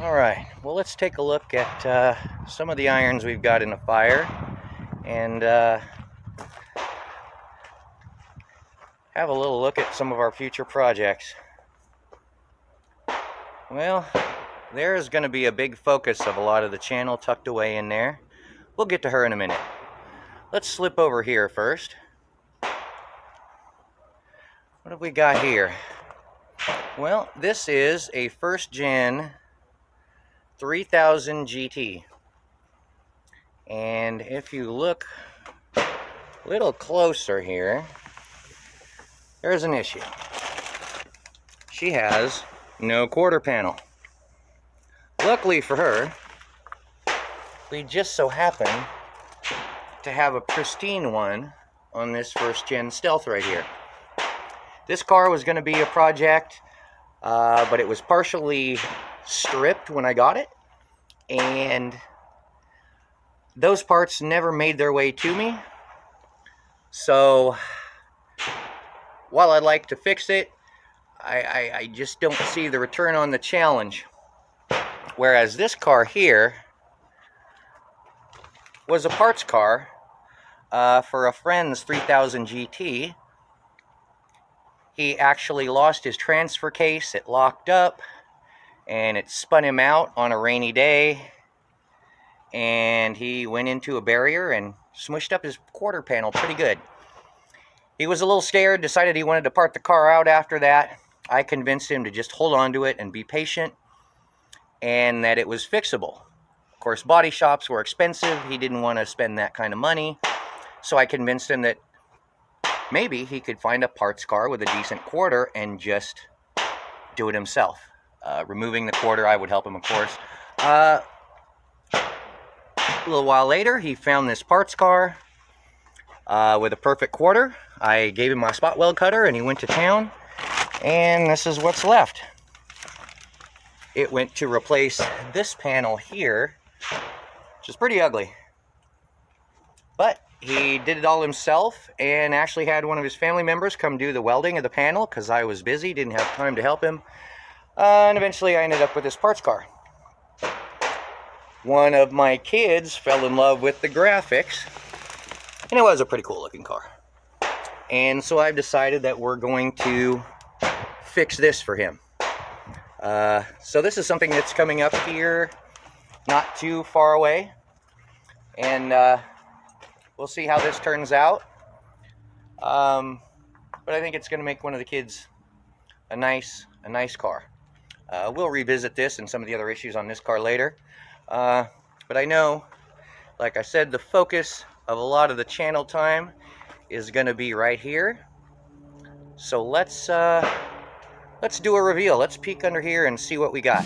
Alright, well, let's take a look at some of the irons we've got in the fire and have a little look at some of our future projects. Well, there is going to be a big focus of a lot of the channel tucked away in there. We'll get to her in a minute. Let's slip over here first. What have we got here? Well, this is a first gen 3000 GT. And if you look a little closer here, there's an issue. She has no quarter panel. Luckily for her, we just so happen to have a pristine one on this first gen Stealth right here. This car was going to be a project, but it was partially stripped when I got it, and those parts never made their way to me. So while I'd like to fix it, I just don't see the return on the challenge. Whereas this car here was a parts car for a friend's 3000 GT. He actually lost his transfer case. It locked up and it spun him out on a rainy day, and he went into a barrier and smushed up his quarter panel pretty good. He was a little scared, decided he wanted to part the car out after that. I convinced him to just hold on to it and be patient, and that it was fixable. Of course, body shops were expensive. He didn't want to spend that kind of money, so I convinced him that maybe he could find a parts car with a decent quarter and just do it himself. Removing the quarter, I would help him, of course. A little while later, he found this parts car with a perfect quarter. I gave him my spot weld cutter and he went to town, and this is what's left. It went to replace this panel here, which is pretty ugly. But he did it all himself and actually had one of his family members come do the welding of the panel because I was busy, didn't have time to help him. And eventually I ended up with this parts car. One of my kids fell in love with the graphics, and it was a pretty cool looking car. And so I've decided that we're going to fix this for him. So this is something that's coming up here not too far away, and we'll see how this turns out. But I think it's going to make one of the kids a nice car. We'll revisit this and some of the other issues on this car later. But I know, like I said, the focus of a lot of the channel time is going to be right here. So let's do a reveal. Let's peek under here and see what we got.